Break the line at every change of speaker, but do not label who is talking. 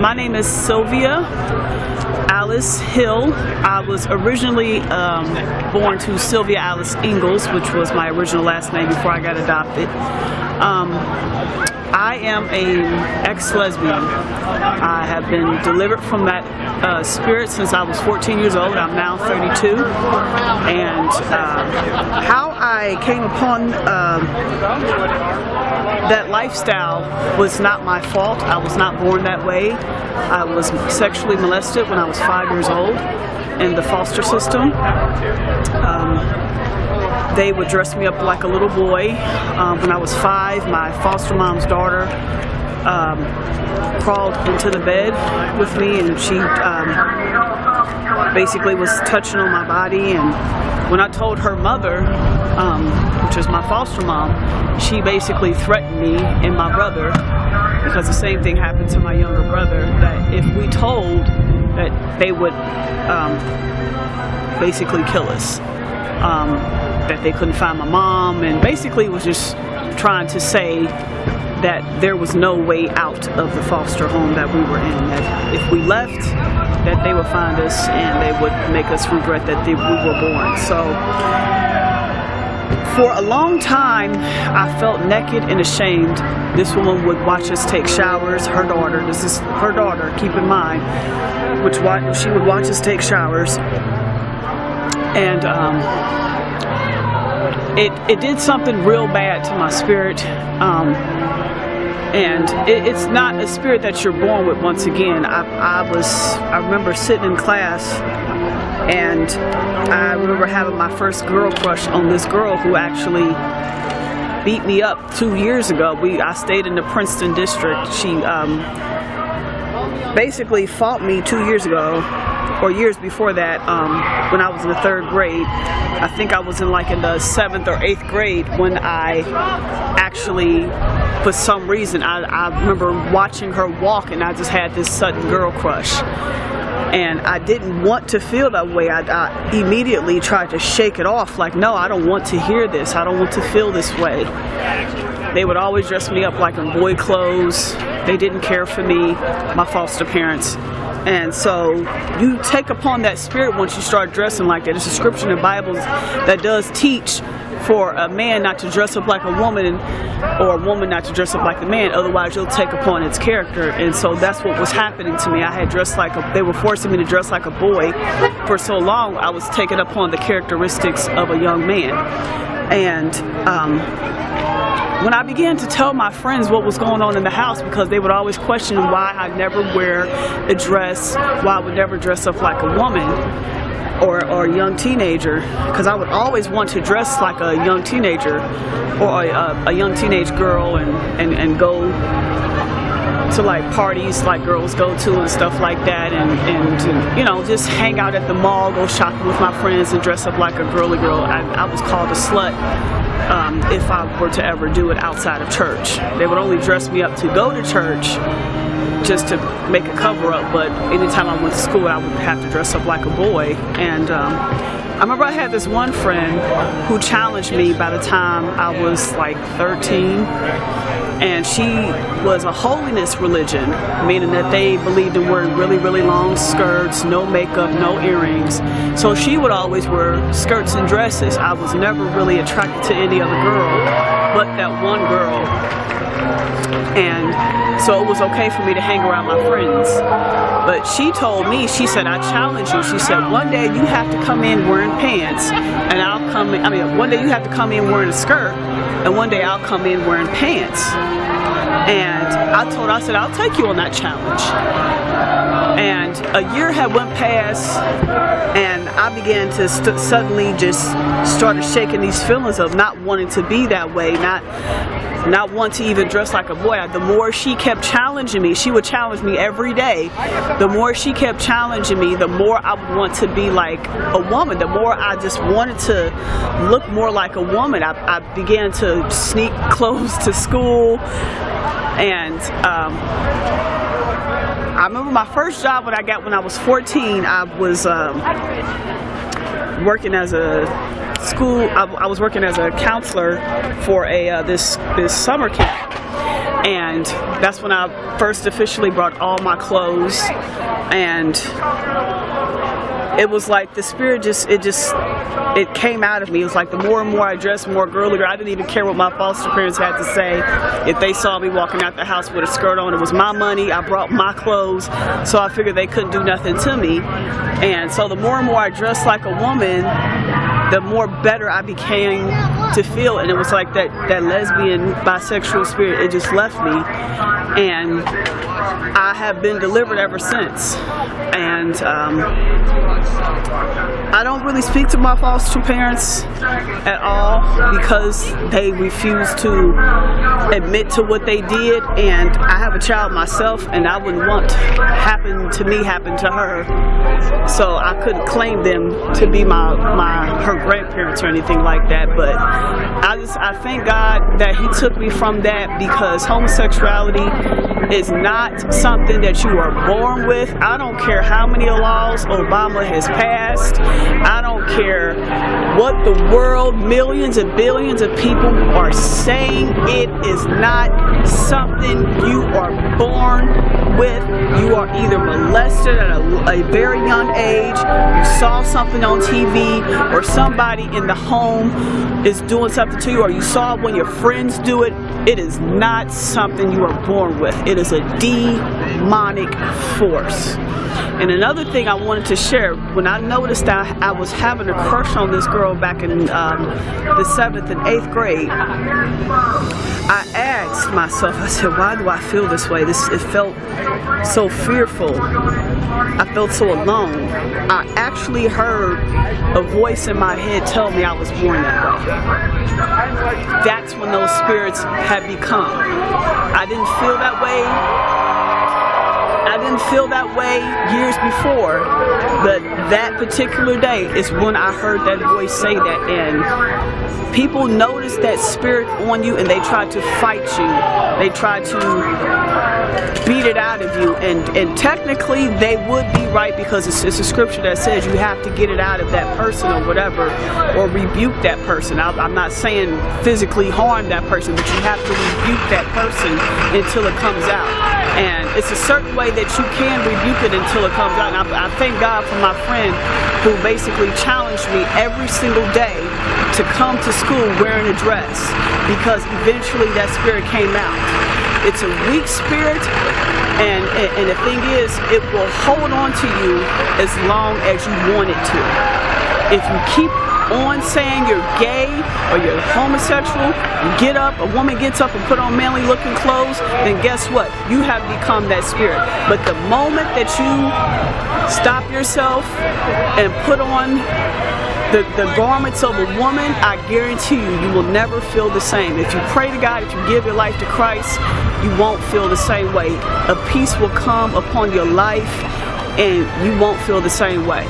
My name is Sylvia Alice Hill. I was originally born to Sylvia Alice Ingalls, which was my original last name before I got adopted. I am an ex-lesbian. I have been delivered from that spirit since I was 14 years old. I'm now 32. And how I came upon that lifestyle was not my fault. I was not born that way. I was sexually molested when I was 5 years old in the foster system. They would dress me up like a little boy. When I was 5, my foster mom's daughter crawled into the bed with me, and she basically was touching on my body. And when I told her mother, which is my foster mom, she basically threatened me and my brother, because the same thing happened to my younger brother, that if we told, that they would basically kill us. That they couldn't find my mom, and basically was just trying to say that there was no way out of the foster home that we were in, that if we left, that they would find us and they would make us regret that we were born. So for a long time I felt naked and ashamed. This woman would watch us take showers. Her daughter, this is her daughter, keep in mind, which she would watch us take showers. And it did something real bad to my spirit, and it's not a spirit that you're born with. Once again, I remember sitting in class, and I remember having my first girl crush on this girl who actually beat me up 2 years ago. I stayed in the Princeton district. She basically fought me 2 years ago, or years before that, when I was in the 3rd grade. I think I was in the 7th or 8th grade when I actually, for some reason, I remember watching her walk, and I just had this sudden girl crush. And I didn't want to feel that way. I immediately tried to shake it off, like, no, I don't want to hear this. I don't want to feel this way. They would always dress me up like in boy clothes. They didn't care for me, my foster parents. And so you take upon that spirit once you start dressing like that. There's a scripture in the Bible that does teach for a man not to dress up like a woman, or a woman not to dress up like a man, otherwise you'll take upon its character. And so that's what was happening to me. I had dressed they were forcing me to dress like a boy for so long. I was taking upon the characteristics of a young man. And when I began to tell my friends what was going on in the house, because they would always question why I never wear a dress, why I would never dress up like a woman or a young teenager, because I would always want to dress like a young teenager or a young teenage girl and go to parties like girls go to and stuff like that, and just hang out at the mall, go shopping with my friends and dress up like a girly girl. I was called a slut if I were to ever do it outside of church. They would only dress me up to go to church, just to make a cover up, but anytime I went to school I would have to dress up like a boy. And I remember I had this one friend who challenged me by the time I was 13, and she was a holiness religion, meaning that they believed in wearing really, really long skirts, no makeup, no earrings. So she would always wear skirts and dresses. I was never really attracted to any other girl but that one girl. And so it was okay for me to hang around my friends. But she told me, she said, I challenge you. She said, one day you have to come in wearing pants, and one day you have to come in wearing a skirt, and one day I'll come in wearing pants. And I said, I'll take you on that challenge. And a year had went past, and I began to suddenly just started shaking these feelings of not wanting to be that way, not want to even dress like a boy. The more she kept challenging me, she would challenge me every day. The more she kept challenging me, the more I would want to be like a woman. The more I just wanted to look more like a woman. I began to sneak clothes to school, and I remember my first job when I was 14. I was working as a school. I was working as a counselor for this summer camp. And that's when I first officially brought all my clothes, and it was like the spirit it came out of me. It was like the more and more I dressed more girlier. I didn't even care what my foster parents had to say. If they saw me walking out the house with a skirt on, it was my money. I brought my clothes, so I figured they couldn't do nothing to me. And so the more and more I dressed like a woman, the more better I became to feel. And it was like that lesbian, bisexual spirit, it just left me. And I have been delivered ever since. And I don't really speak to my foster parents at all because they refuse to admit to what they did. And I have a child myself, and I wouldn't want happen to me happen to her. So I couldn't claim them to be her grandparents or anything like that. But I thank God that He took me from that, because homosexuality is not something that you are born with. I don't care how many laws Obama has passed. I don't care what the world, millions and billions of people are saying. It is not something you are born with. You are either molested at a very young age, you saw something on TV, or somebody in the home is doing something to you, or you saw when your friends do it. It is not something you are born with. It is a demonic force. And another thing I wanted to share, when I noticed that I was having a crush on this girl back in the 7th and 8th grade, I asked myself, I said, why do I feel this way? It felt so fearful. I felt so alone. I actually heard a voice in my head tell me I was born that way. That's when those spirits had become. I didn't feel that way. I didn't feel that way years before, but that particular day is when I heard that voice say that. And people notice that spirit on you, and they try to fight you. They try to beat it out of you, and technically they would be right, because it's a scripture that says you have to get it out of that person or whatever, or rebuke that person. I'm not saying physically harm that person, but you have to rebuke that person until it comes out. And it's a certain way that you can rebuke it until it comes out. And I thank God for my friend who basically challenged me every single day to come to school wearing a dress, because eventually that spirit came out. It's a weak spirit, and the thing is, it will hold on to you as long as you want it to. If you keep on saying you're gay or you're homosexual, you get up, a woman gets up and put on manly looking clothes, then guess what? You have become that spirit. But the moment that you stop yourself and put on the garments of a woman, I guarantee you will never feel the same. If you pray to God, if you give your life to Christ, you won't feel the same way. A peace will come upon your life, and you won't feel the same way.